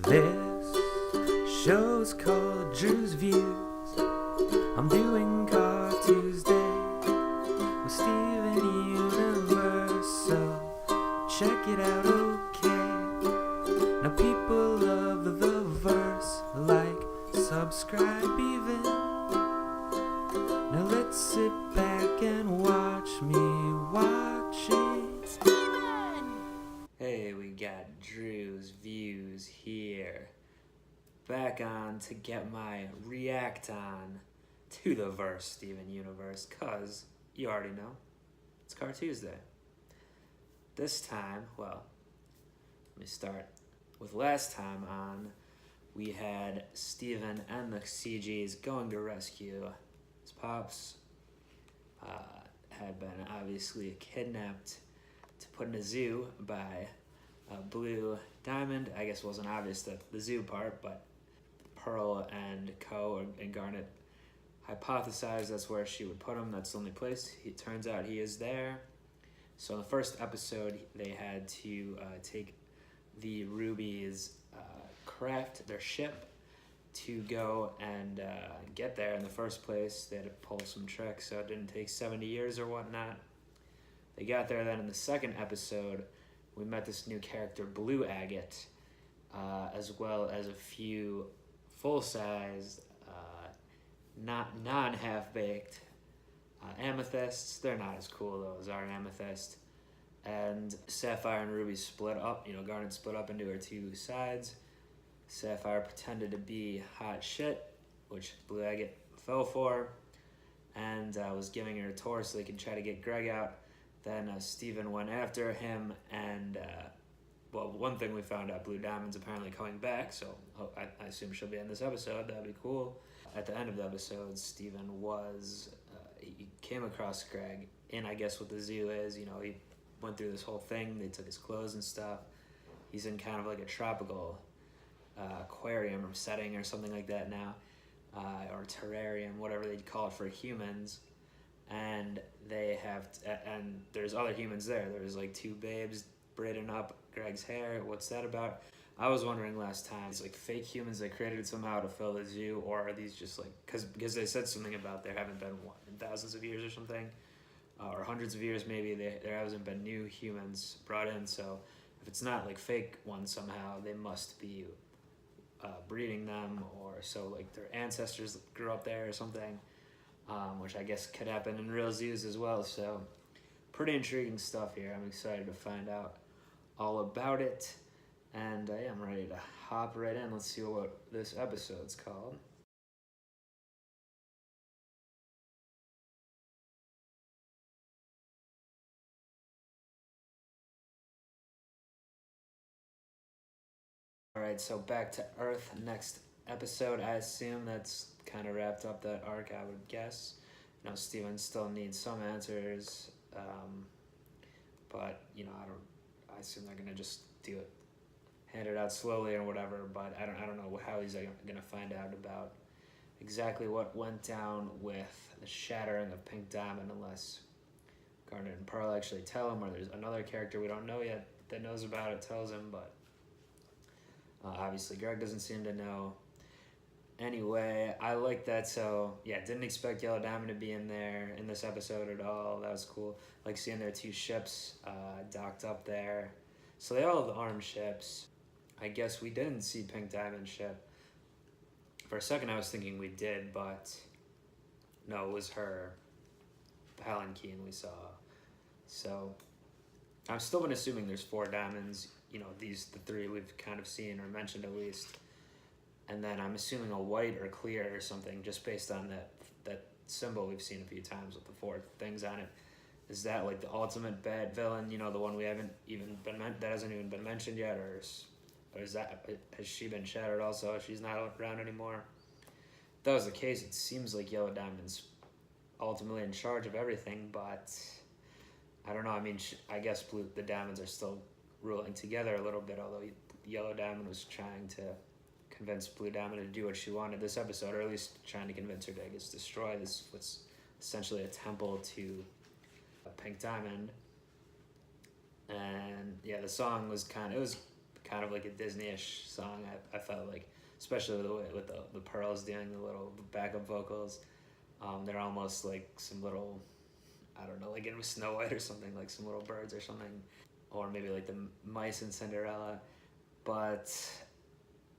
This show's called Drewz Viewz. I'm doing Car Tuesday with Steven Universe, so check it out, okay? Now people love the verse, like, subscribe even. Now let's sit back and watch me watch it. Steven! Hey, we got Drewz Viewz here, back on to get my react on to the verse, Steven Universe, cause you already know, it's Car Tuesday. This time, well, let me start with last time on. We had Steven and the CGs going to rescue his pops. Had been obviously kidnapped to put in a zoo by Blue Diamond. I guess it wasn't obvious that the zoo part, but Pearl and and Garnet hypothesized that's where she would put him. That's the only place. It turns out he is there. So in the first episode, they had to take the Rubies craft, their ship, to go and get there in the first place. They had to pull some tricks, so it didn't take 70 years or whatnot. They got there. Then in the second episode, we met this new character, Blue Agate, as well as a few full-size, non-half-baked amethysts. They're not as cool though as our amethyst. And Sapphire and Ruby split up. Garnet split up into her two sides. Sapphire pretended to be hot shit, which Blue Agate fell for, and was giving her a tour so they could try to get Greg out. Then Steven went after him, and one thing we found out, Blue Diamond's apparently coming back, so I assume she'll be in this episode. That'd be cool. At the end of the episode, Steven he came across Greg, and I guess what the zoo is, he went through this whole thing. They took his clothes and stuff. He's in kind of like a tropical aquarium or setting or something like that now, or terrarium, whatever they call it for humans. And and there's other humans there. There's like two babes braiding up Greg's hair. What's that about? I was wondering last time, it's like fake humans they created somehow to fill the zoo, or are these just like, because they said something about there haven't been in thousands of years or something, or hundreds of years maybe, there hasn't been new humans brought in. So if it's not like fake ones somehow, they must be breeding them, or so like their ancestors grew up there or something, which I guess could happen in real zoos as well. So pretty intriguing stuff here. I'm excited to find out all about it, and I'm ready to hop right in. Let's see what this episode's called. Alright, so back to Earth, next episode. I assume that's kind of wrapped up that arc, I would guess. Steven still needs some answers, but, I assume they're going to just do it, hand it out slowly or whatever, but I don't know how he's going to find out about exactly what went down with the shattering of Pink Diamond, unless Garnet and Pearl actually tell him, or there's another character we don't know yet that knows about it, tells him, but obviously Greg doesn't seem to know. Anyway, I like that. So yeah, didn't expect Yellow Diamond to be in there in this episode at all. That was cool. Like seeing their two ships docked up there. So they all have armed ships. I guess we didn't see Pink Diamond's ship. For a second I was thinking we did, but no, it was her palanquin we saw. So I'm still been assuming there's 4 diamonds. The 3 we've kind of seen or mentioned at least. And then I'm assuming a white or clear or something, just based on that symbol we've seen a few times with the 4 things on it. Is that like the ultimate bad villain? The one we haven't even that hasn't even been mentioned yet, or has she been shattered also? She's not around anymore. If that was the case, it seems like Yellow Diamond's ultimately in charge of everything, but I don't know. I mean, I guess the Diamonds are still ruling together a little bit, although Yellow Diamond was trying to convince Blue Diamond to do what she wanted this episode, or at least trying to convince her to, destroy this, what's essentially a temple to Pink Diamond. And yeah, the song was kind kind of like a Disney-ish song. I felt like, especially with the way with the Pearls doing the little backup vocals. They're almost like some little, I don't know, like in Snow White or something, like some little birds or something, or maybe like the mice in Cinderella. But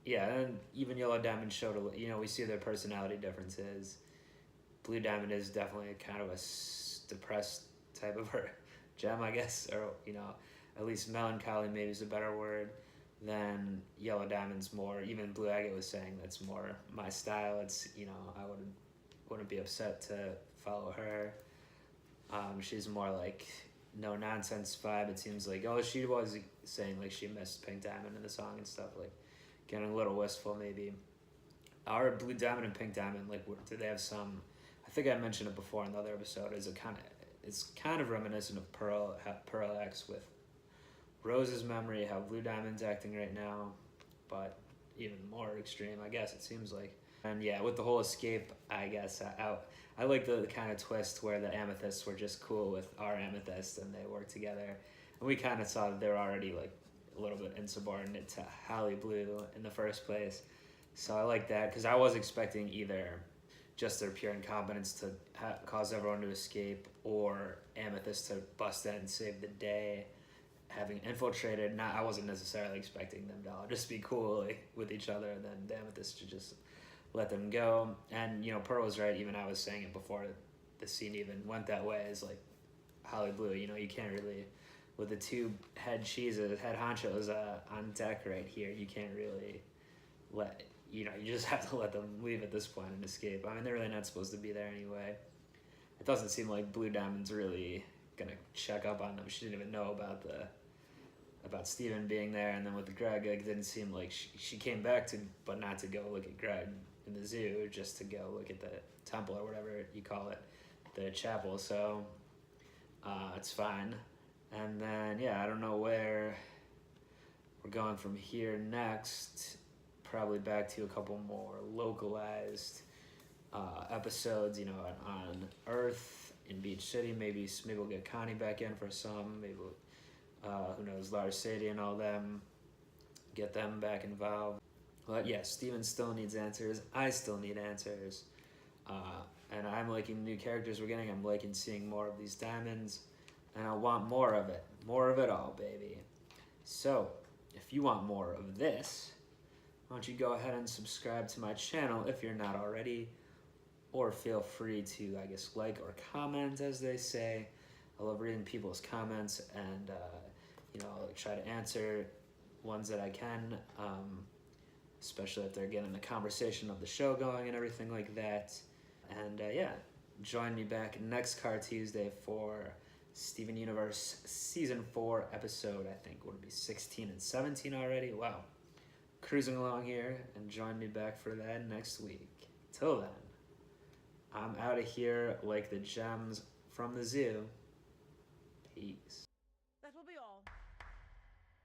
yeah, and even Yellow Diamond showed we see their personality differences. Blue Diamond is definitely kind of a depressed type of her gem, I guess, or at least melancholy maybe is a better word. Then Yellow Diamond's more, even Blue Agate was saying that's more my style. It's I wouldn't be upset to follow her. She's more like no nonsense vibe. It seems like she was saying like she missed Pink Diamond in the song and stuff, like getting a little wistful maybe. Our Blue Diamond and Pink Diamond, like, do they have some? I think I mentioned it before in the other episode. It's kind of reminiscent of Pearl X with Rose's memory, how Blue Diamond's acting right now, but even more extreme, I guess it seems like. And yeah, with the whole escape, I guess I like the kind of twist where the Amethysts were just cool with our Amethyst and they worked together, and we kind of saw that they were already like a little bit insubordinate to Holly Blue in the first place. So I like that because I was expecting either just their pure incompetence to cause everyone to escape, or Amethyst to bust in and save the day, having infiltrated. I wasn't necessarily expecting them to all just be cool with each other, and then the Amethyst to just let them go. And Pearl was right. Even I was saying it before the scene even went that way. Is like Holly Blue. You can't really, with the two head honchos on deck right here. You can't really let you just have to let them leave at this point and escape. I mean, they're really not supposed to be there anyway. It doesn't seem like Blue Diamond's really gonna check up on them. She didn't even know about Steven being there, and then with Greg, it didn't seem like she came back but not to go look at Greg in the zoo, just to go look at the temple or whatever you call it, the chapel. So it's fine. And then I don't know where we're going from here next. Probably back to a couple more localized episodes, on Earth, in Beach City. Maybe we'll get Connie back in for some. Maybe who knows, Lars Sadie and all them, get them back involved. But yeah, Steven still needs answers. I still need answers. And I'm liking new characters we're getting. I'm liking seeing more of these diamonds. And I want more of it. More of it all, baby. So, if you want more of this, why don't you go ahead and subscribe to my channel if you're not already. Or feel free to, I guess, like or comment, as they say. I love reading people's comments, and I'll try to answer ones that I can, especially if they're getting the conversation of the show going and everything like that. And join me back next Car Tuesday for Steven Universe Season 4 episode, I think would be 16 and 17 already. Wow. Cruising along here, and join me back for that next week. Till then, I'm out of here like the gems from the zoo. Peace.